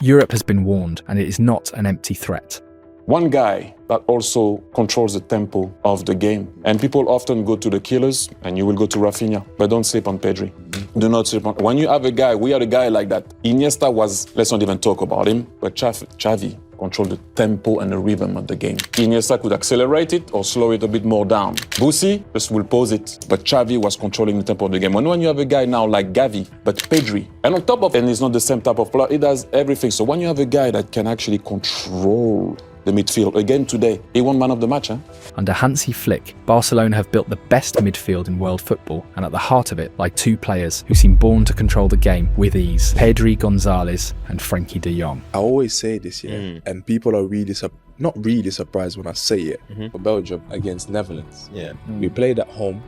Europe has been warned, and it is not an empty threat. One guy that also controls the tempo of the game. And people often go to the killers, and you will go to Rafinha, but don't sleep on Pedri. Do not sleep on... When you have a guy, we had a guy like that. Iniesta was, let's not even talk about him, but Xavi controlled the tempo and the rhythm of the game. Iniesta could accelerate it or slow it a bit more down. Bussi just will pause it, but Xavi was controlling the tempo of the game. And when you have a guy now like Gavi, but Pedri, and on top of it, and he's not the same type of player, he does everything. So when you have a guy that can actually control the midfield. Again today, he won man of the match. Under Hansi Flick, Barcelona have built the best midfield in world football, and at the heart of it lie two players who seem born to control the game with ease: Pedri Gonzalez and Frenkie de Jong. I always say this, and people are really not really surprised when I say it. For Belgium against Netherlands, we played at home,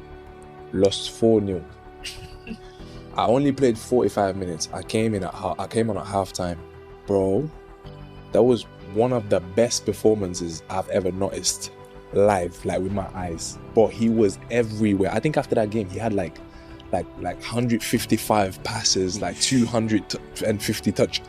lost 4-0. I only played 45 minutes. I came on at halftime, bro. That was one of the best performances I've ever noticed live, like with my eyes. But he was everywhere. I think after that game, he had like 155 passes, like 250 touch.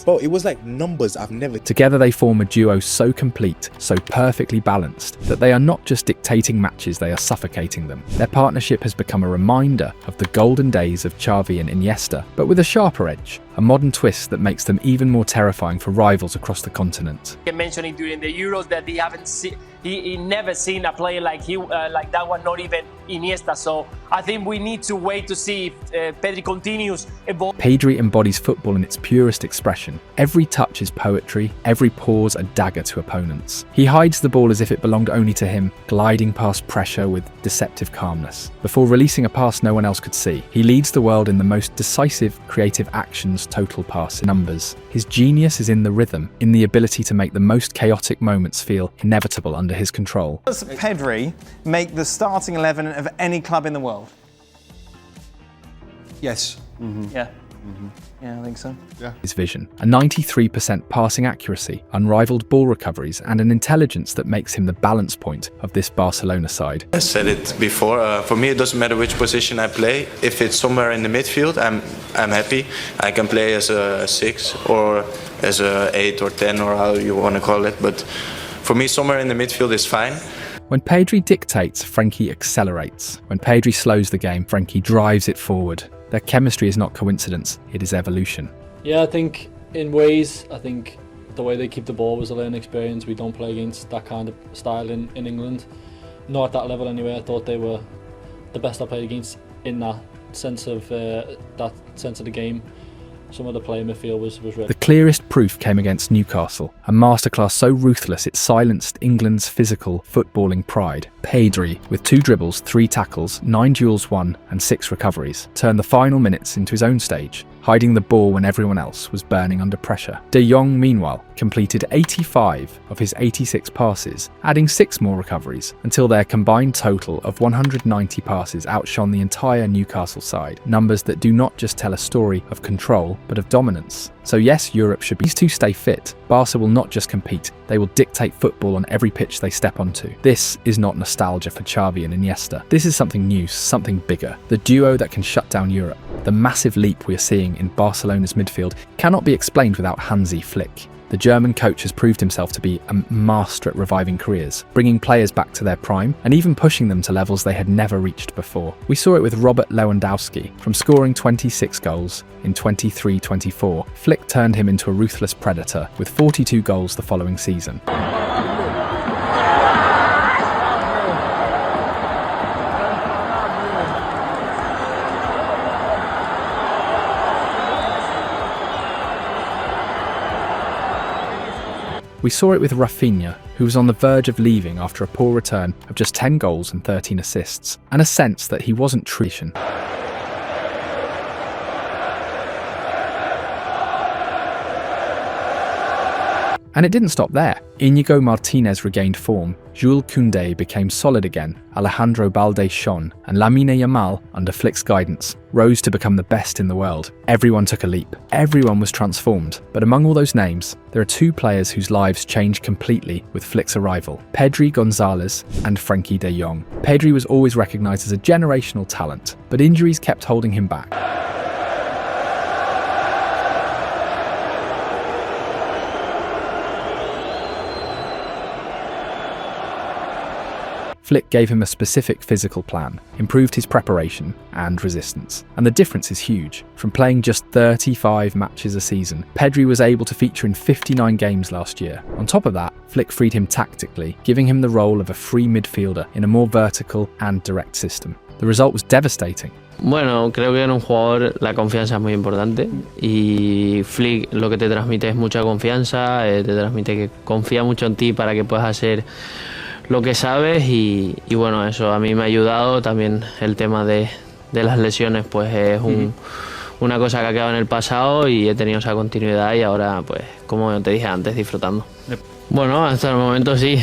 But it was like numbers I've never... Together they form a duo so complete, so perfectly balanced, that they are not just dictating matches, they are suffocating them. Their partnership has become a reminder of the golden days of Xavi and Iniesta, but with a sharper edge, a modern twist that makes them even more terrifying for rivals across the continent. He mentioned it during the Euros that he haven't seen, he never seen a player like that one, not even Iniesta. So I think we need to wait to see if Pedri continues evolving. Pedri embodies football in its purest expression. Every touch is poetry, every pause a dagger to opponents. He hides the ball as if it belonged only to him, gliding past pressure with deceptive calmness. Before releasing a pass no one else could see, he leads the world in the most decisive, creative actions, total pass numbers. His genius is in the rhythm, in the ability to make the most chaotic moments feel inevitable under his control. Does Pedri make the starting 11 of any club in the world? Yes. Yeah. Yeah, I think so. Yeah. His vision, a 93% passing accuracy, unrivaled ball recoveries, and an intelligence that makes him the balance point of this Barcelona side. I said it before, for me it doesn't matter which position I play. If it's somewhere in the midfield, I'm happy. I can play as a 6 or as a 8 or 10 or how you want to call it, but for me somewhere in the midfield is fine. When Pedri dictates, Frenkie accelerates. When Pedri slows the game, Frenkie drives it forward. Their chemistry is not coincidence, it is evolution. Yeah, I think in ways, the way they keep the ball was a learning experience. We don't play against that kind of style in England. Not at that level anyway. I thought they were the best I played against in that sense of the game. Some of the play in midfield was really... The clearest proof came against Newcastle, a masterclass so ruthless it silenced England's physical, footballing pride. Pedri, with 2 dribbles, 3 tackles, 9 duels won and 6 recoveries, turned the final minutes into his own stage, hiding the ball when everyone else was burning under pressure. De Jong, meanwhile, completed 85 of his 86 passes, adding 6 more recoveries, until their combined total of 190 passes outshone the entire Newcastle side, numbers that do not just tell a story of control, but of dominance. So yes, Europe should be. These two stay fit. Barca will not just compete, they will dictate football on every pitch they step onto. This is not nostalgia for Xavi and Iniesta. This is something new, something bigger. The duo that can shut down Europe. The massive leap we are seeing in Barcelona's midfield cannot be explained without Hansi Flick. The German coach has proved himself to be a master at reviving careers, bringing players back to their prime and even pushing them to levels they had never reached before. We saw it with Robert Lewandowski. From scoring 26 goals in 23-24, Flick turned him into a ruthless predator with 42 goals the following season. We saw it with Rafinha, who was on the verge of leaving after a poor return of just 10 goals and 13 assists, and a sense that he wasn't tradition. And it didn't stop there. Íñigo Martínez regained form, Jules Koundé became solid again, Alejandro Balde shone, and Lamine Yamal, under Flick's guidance, rose to become the best in the world. Everyone took a leap. Everyone was transformed. But among all those names, there are 2 players whose lives changed completely with Flick's arrival: Pedri Gonzalez and Frenkie de Jong. Pedri was always recognised as a generational talent, but injuries kept holding him back. Flick gave him a specific physical plan, improved his preparation and resistance. And the difference is huge. From playing just 35 matches a season, Pedri was able to feature in 59 games last year. On top of that, Flick freed him tactically, giving him the role of a free midfielder in a more vertical and direct system. The result was devastating. Bueno, creo que en un jugador la confianza es muy importante y Flick lo que te transmite es mucha confianza, te transmite que confía mucho en ti para que puedas hacer lo que sabes y bueno, eso a mí me ha ayudado. También el tema de las lesiones pues es una cosa que ha quedado en el pasado y he tenido esa continuidad y ahora pues como te dije antes, disfrutando. Bueno, hasta el momento sí.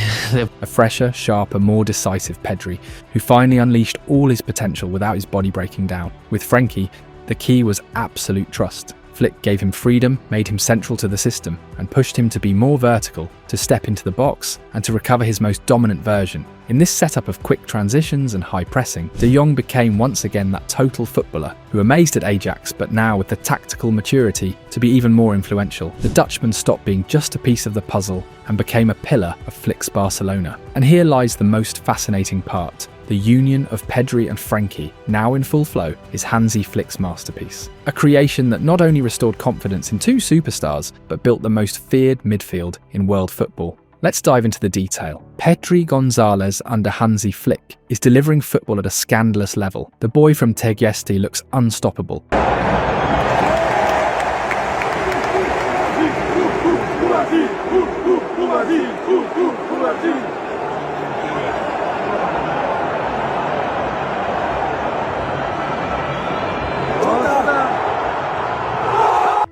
A fresher, sharper, more decisive Pedri, who finally unleashed all his potential without his body breaking down. With Frenkie, the key was absolute trust. Flick gave him freedom, made him central to the system, and pushed him to be more vertical, to step into the box, and to recover his most dominant version. In this setup of quick transitions and high pressing, De Jong became once again that total footballer who amazed at Ajax, but now with the tactical maturity to be even more influential. The Dutchman stopped being just a piece of the puzzle and became a pillar of Flick's Barcelona. And here lies the most fascinating part. The union of Pedri and Frenkie, now in full flow, is Hansi Flick's masterpiece. A creation that not only restored confidence in two superstars, but built the most feared midfield in world football. Let's dive into the detail. Pedri Gonzalez under Hansi Flick is delivering football at a scandalous level. The boy from Tegeste looks unstoppable.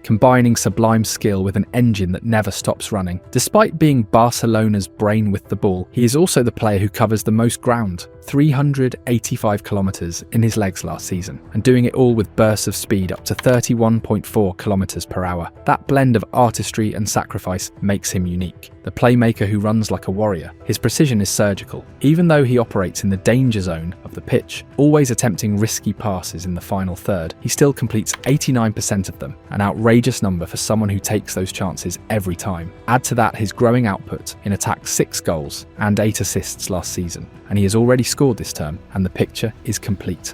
Combining sublime skill with an engine that never stops running. Despite being Barcelona's brain with the ball, he is also the player who covers the most ground, 385 kilometres in his legs last season, and doing it all with bursts of speed up to 31.4 kilometres per hour. That blend of artistry and sacrifice makes him unique. The playmaker who runs like a warrior. His precision is surgical. Even though he operates in the danger zone of the pitch, always attempting risky passes in the final third, he still completes 89% of them, an outrageous number for someone who takes those chances every time. Add to that his growing output in attack, 6 goals and 8 assists last season, and he has already scored this term, and the picture is complete.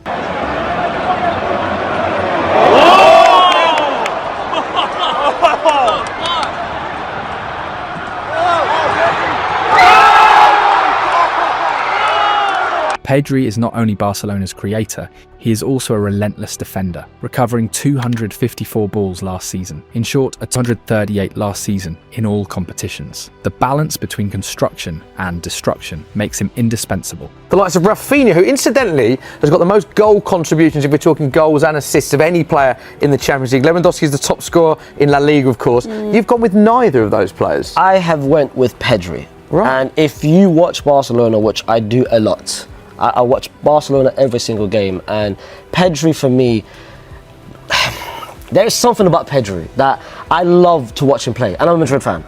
Pedri is not only Barcelona's creator, he is also a relentless defender, recovering 254 balls last season. In short, a 238 last season in all competitions. The balance between construction and destruction makes him indispensable. The likes of Rafinha, who incidentally has got the most goal contributions, if we're talking goals and assists, of any player in the Champions League. Lewandowski is the top scorer in La Liga, of course. You've gone with neither of those players. I have went with Pedri. Right. And if you watch Barcelona, which I do a lot, I watch Barcelona every single game, and Pedri for me, there is something about Pedri that I love to watch him play, and I'm a Madrid fan.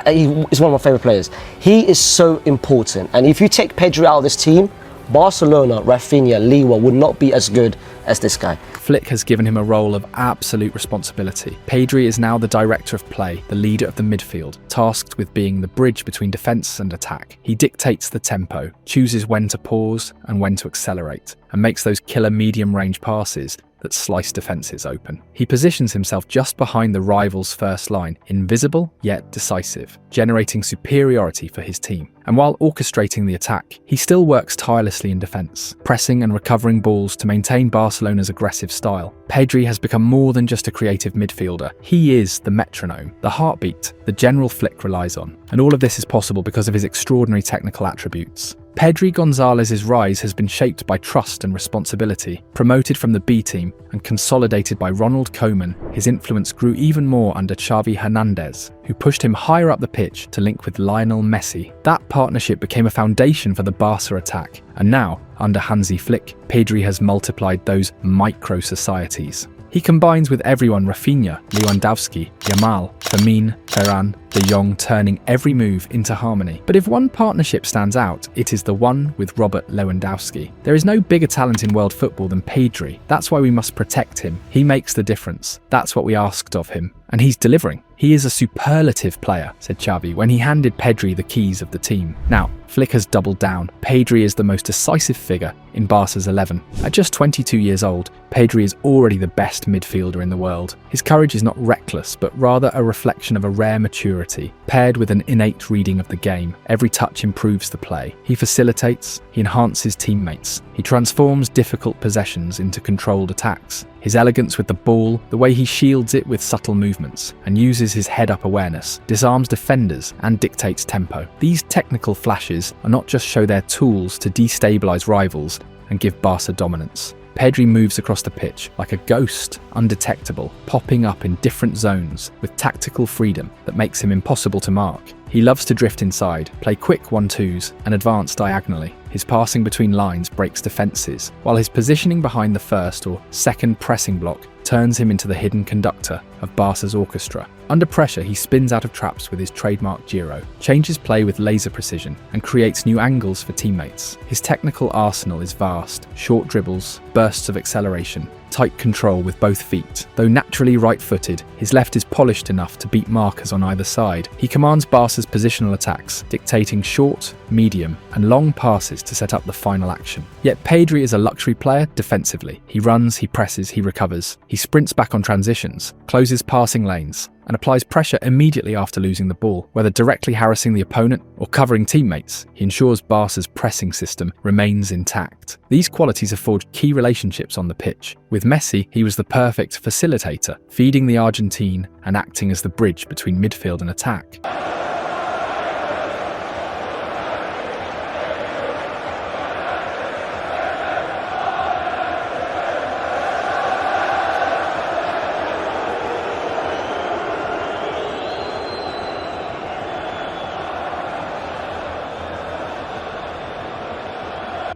He's one of my favourite players. He is so important, and if you take Pedri out of this team, Barcelona, Rafinha, Lewa would not be as good as this guy. Flick has given him a role of absolute responsibility. Pedri is now the director of play, the leader of the midfield, tasked with being the bridge between defence and attack. He dictates the tempo, chooses when to pause and when to accelerate, and makes those killer medium-range passes that slice defences open. He positions himself just behind the rival's first line, invisible yet decisive, generating superiority for his team. And while orchestrating the attack, he still works tirelessly in defence, pressing and recovering balls to maintain Barcelona's aggressive style. Pedri has become more than just a creative midfielder. He is the metronome, the heartbeat the General Flick relies on. And all of this is possible because of his extraordinary technical attributes. Pedri Gonzalez's rise has been shaped by trust and responsibility. Promoted from the B team and consolidated by Ronald Koeman, his influence grew even more under Xavi Hernandez, who pushed him higher up the pitch to link with Lionel Messi. That partnership became a foundation for the Barca attack, and now, under Hansi Flick, Pedri has multiplied those micro-societies. He combines with everyone: Rafinha, Lewandowski, Yamal, Firmino, Ferran, De Jong, turning every move into harmony. But if one partnership stands out, it is the one with Robert Lewandowski. There is no bigger talent in world football than Pedri. That's why we must protect him. He makes the difference. That's what we asked of him. And he's delivering. He is a superlative player, said Xavi when he handed Pedri the keys of the team. Now, Flick has doubled down. Pedri is the most decisive figure in Barca's 11. At just 22 years old, Pedri is already the best midfielder in the world. His courage is not reckless, but rather a reflection of a rare maturity, paired with an innate reading of the game. Every touch improves the play. He facilitates, he enhances teammates, he transforms difficult possessions into controlled attacks. His elegance with the ball, the way he shields it with subtle movements, and uses his head-up awareness, disarms defenders and dictates tempo. These technical flashes are not just show their tools to destabilise rivals and give Barca dominance. Pedri moves across the pitch like a ghost, undetectable, popping up in different zones with tactical freedom that makes him impossible to mark. He loves to drift inside, play quick 1-2s, and advance diagonally. His passing between lines breaks defences, while his positioning behind the first or second pressing block turns him into the hidden conductor of Barca's orchestra. Under pressure, he spins out of traps with his trademark gyro, changes play with laser precision, and creates new angles for teammates. His technical arsenal is vast: short dribbles, bursts of acceleration, tight control with both feet. Though naturally right-footed, his left is polished enough to beat markers on either side. He commands Barca's positional attacks, dictating short, medium, and long passes to set up the final action. Yet Pedri is a luxury player defensively. He runs, he presses, he recovers. He sprints back on transitions, closes passing lanes, and applies pressure immediately after losing the ball. Whether directly harassing the opponent or covering teammates, he ensures Barca's pressing system remains intact. These qualities have forged key relationships on the pitch. With Messi, he was the perfect facilitator, feeding the Argentine and acting as the bridge between midfield and attack.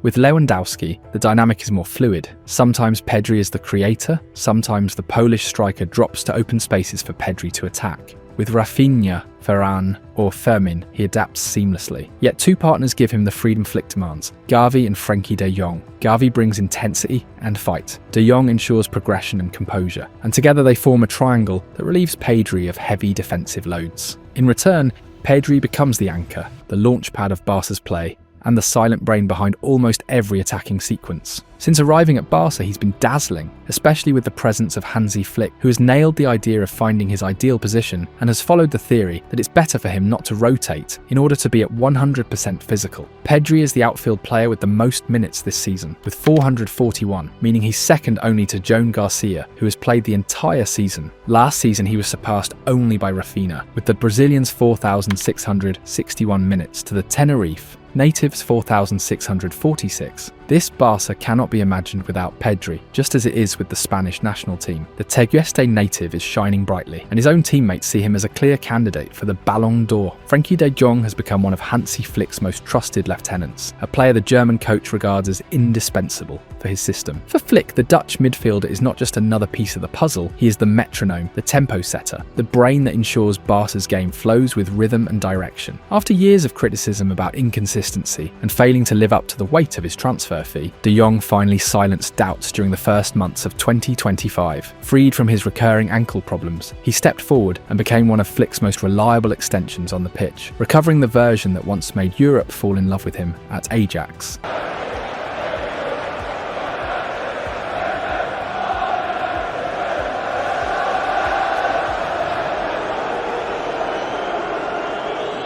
With Lewandowski, the dynamic is more fluid. Sometimes Pedri is the creator, sometimes the Polish striker drops to open spaces for Pedri to attack. With Rafinha, Varane, or Firmin, he adapts seamlessly. Yet two partners give him the freedom Flick demands: Gavi and Frenkie de Jong. Gavi brings intensity and fight. De Jong ensures progression and composure, and together they form a triangle that relieves Pedri of heavy defensive loads. In return, Pedri becomes the anchor, the launchpad of Barca's play, and the silent brain behind almost every attacking sequence. Since arriving at Barca, he's been dazzling, especially with the presence of Hansi Flick, who has nailed the idea of finding his ideal position and has followed the theory that it's better for him not to rotate in order to be at 100% physical. Pedri is the outfield player with the most minutes this season, with 441, meaning he's second only to Joan Garcia, who has played the entire season. Last season, he was surpassed only by Rafinha, with the Brazilians' 4,661 minutes to the Tenerife natives' 4,646. This Barca cannot be imagined without Pedri, just as it is with the Spanish national team. The Tegueste native is shining brightly, and his own teammates see him as a clear candidate for the Ballon d'Or. Frenkie de Jong has become one of Hansi Flick's most trusted lieutenants, a player the German coach regards as indispensable for his system. For Flick, the Dutch midfielder is not just another piece of the puzzle, he is the metronome, the tempo setter, the brain that ensures Barca's game flows with rhythm and direction. After years of criticism about inconsistency and failing to live up to the weight of his transfer fee, de Jong finally silenced doubts during the first months of 2025. Freed from his recurring ankle problems, he stepped forward and became one of Flick's most reliable extensions on the pitch, recovering the version that once made Europe fall in love with him at Ajax.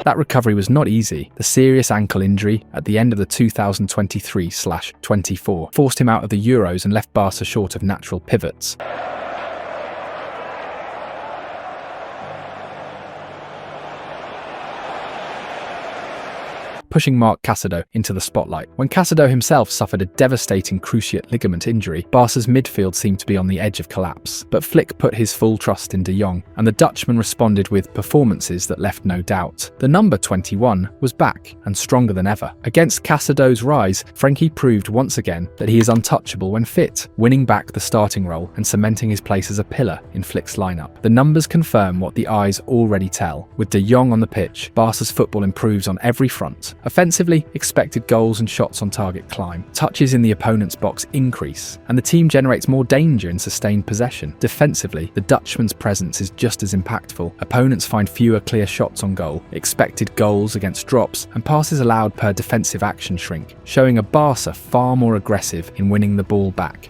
That recovery was not easy. The serious ankle injury at the end of the 2023/24 forced him out of the Euros and left Barca short of natural pivots. Pushing Marc Casado into the spotlight. When Casado himself suffered a devastating cruciate ligament injury, Barca's midfield seemed to be on the edge of collapse. But Flick put his full trust in de Jong, and the Dutchman responded with performances that left no doubt. The number 21 was back, and stronger than ever. Against Casado's rise, Frenkie proved once again that he is untouchable when fit, winning back the starting role and cementing his place as a pillar in Flick's lineup. The numbers confirm what the eyes already tell. With de Jong on the pitch, Barca's football improves on every front. Offensively, expected goals and shots on target climb, touches in the opponent's box increase, and the team generates more danger in sustained possession. Defensively, the Dutchman's presence is just as impactful. Opponents find fewer clear shots on goal, expected goals against drops, and passes allowed per defensive action shrink, showing a Barça far more aggressive in winning the ball back.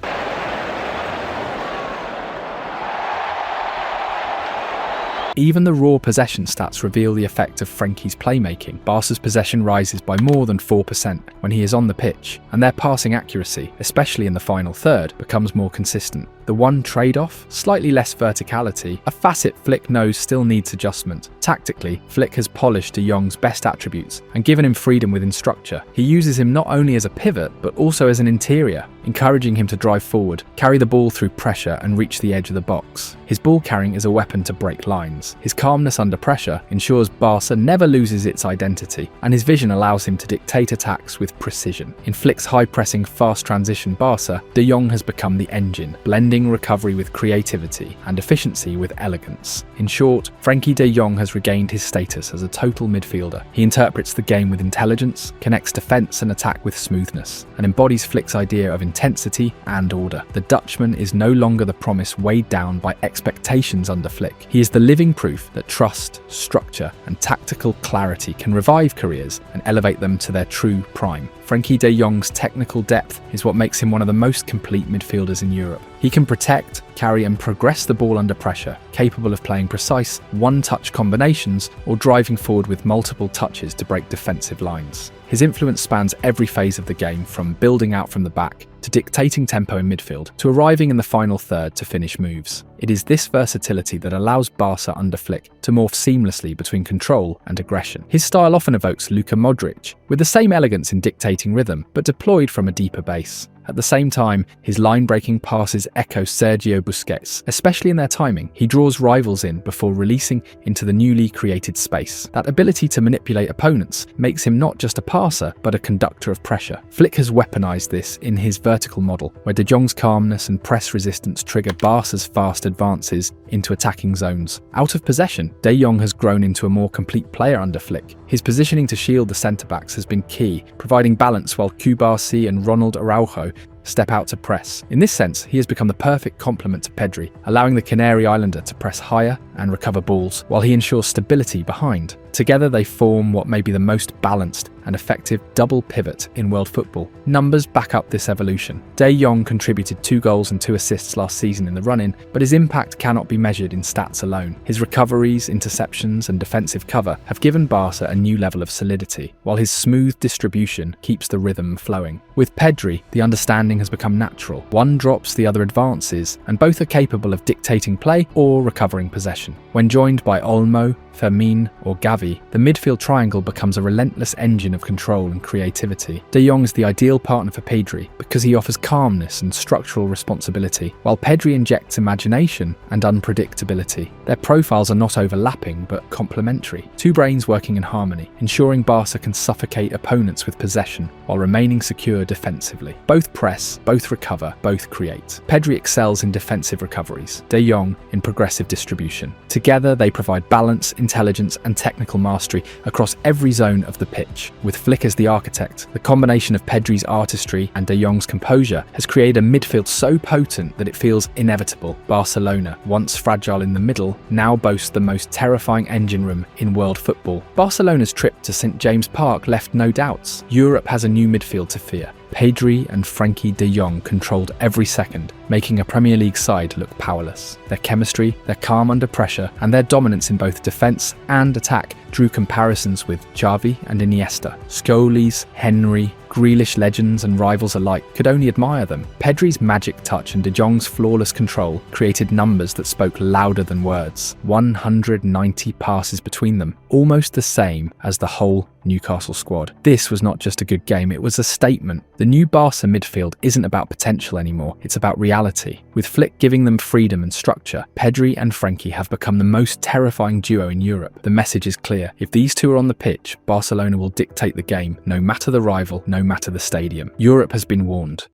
Even the raw possession stats reveal the effect of Frenky's playmaking. Barca's possession rises by more than 4% when he is on the pitch, and their passing accuracy, especially in the final third, becomes more consistent. The one trade-off, slightly less verticality, a facet Flick knows still needs adjustment. Tactically, Flick has polished De Jong's best attributes and given him freedom within structure. He uses him not only as a pivot, but also as an interior, encouraging him to drive forward, carry the ball through pressure and reach the edge of the box. His ball carrying is a weapon to break lines. His calmness under pressure ensures Barca never loses its identity, and his vision allows him to dictate attacks with precision. In Flick's high-pressing, fast transition Barca, De Jong has become the engine, blending recovery with creativity and efficiency with elegance. In short, Frenkie de Jong has regained his status as a total midfielder. He interprets the game with intelligence, connects defence and attack with smoothness, and embodies Flick's idea of intensity and order. The Dutchman is no longer the promise weighed down by expectations under Flick. He is the living proof that trust, structure, and tactical clarity can revive careers and elevate them to their true prime. Frenkie de Jong's technical depth is what makes him one of the most complete midfielders in Europe. He can protect, carry and progress the ball under pressure, capable of playing precise, one-touch combinations or driving forward with multiple touches to break defensive lines. His influence spans every phase of the game, from building out from the back, to dictating tempo in midfield, to arriving in the final third to finish moves. It is this versatility that allows Barca under Flick to morph seamlessly between control and aggression. His style often evokes Luka Modric, with the same elegance in dictating rhythm, but deployed from a deeper base. At the same time, his line-breaking passes echo Sergio Busquets, especially in their timing. He draws rivals in before releasing into the newly created space. That ability to manipulate opponents makes him not just a passer, but a conductor of pressure. Flick has weaponized this in his vertical model, where De Jong's calmness and press resistance trigger Barca's fast advances into attacking zones. Out of possession, De Jong has grown into a more complete player under Flick. His positioning to shield the centre-backs has been key, providing balance while Cubarsí and Ronald Araujo step out to press. In this sense, he has become the perfect complement to Pedri, allowing the Canary Islander to press higher and recover balls, while he ensures stability behind. Together they form what may be the most balanced and effective double pivot in world football. Numbers back up this evolution. De Jong contributed 2 goals and 2 assists last season in the run-in, but his impact cannot be measured in stats alone. His recoveries, interceptions and defensive cover have given Barca a new level of solidity, while his smooth distribution keeps the rhythm flowing. With Pedri, the understanding has become natural. One drops, the other advances, and both are capable of dictating play or recovering possession. When joined by Olmo, Fermin or Gavi, the midfield triangle becomes a relentless engine of control and creativity. De Jong is the ideal partner for Pedri because he offers calmness and structural responsibility, while Pedri injects imagination and unpredictability. Their profiles are not overlapping but complementary, 2 brains working in harmony, ensuring Barca can suffocate opponents with possession while remaining secure defensively. Both press, both recover, both create. Pedri excels in defensive recoveries, De Jong in progressive distribution. Together they provide balance, intelligence and technical mastery across every zone of the pitch. With Flick as the architect, the combination of Pedri's artistry and De Jong's composure has created a midfield so potent that it feels inevitable. Barcelona, once fragile in the middle, now boasts the most terrifying engine room in world football. Barcelona's trip to St James Park left no doubts. Europe has a new midfield to fear. Pedri and Frenkie de Jong controlled every second, making a Premier League side look powerless. Their chemistry, their calm under pressure, and their dominance in both defence and attack drew comparisons with Xavi and Iniesta. Scholes, Henry, Grealish legends and rivals alike could only admire them. Pedri's magic touch and De Jong's flawless control created numbers that spoke louder than words. 190 passes between them, almost the same as the whole Newcastle squad. This was not just a good game, it was a statement. The new Barca midfield isn't about potential anymore, it's about reality. With Flick giving them freedom and structure, Pedri and Frenkie have become the most terrifying duo in Europe. The message is clear. If these two are on the pitch, Barcelona will dictate the game, no matter the rival, no matter the stadium. Europe has been warned.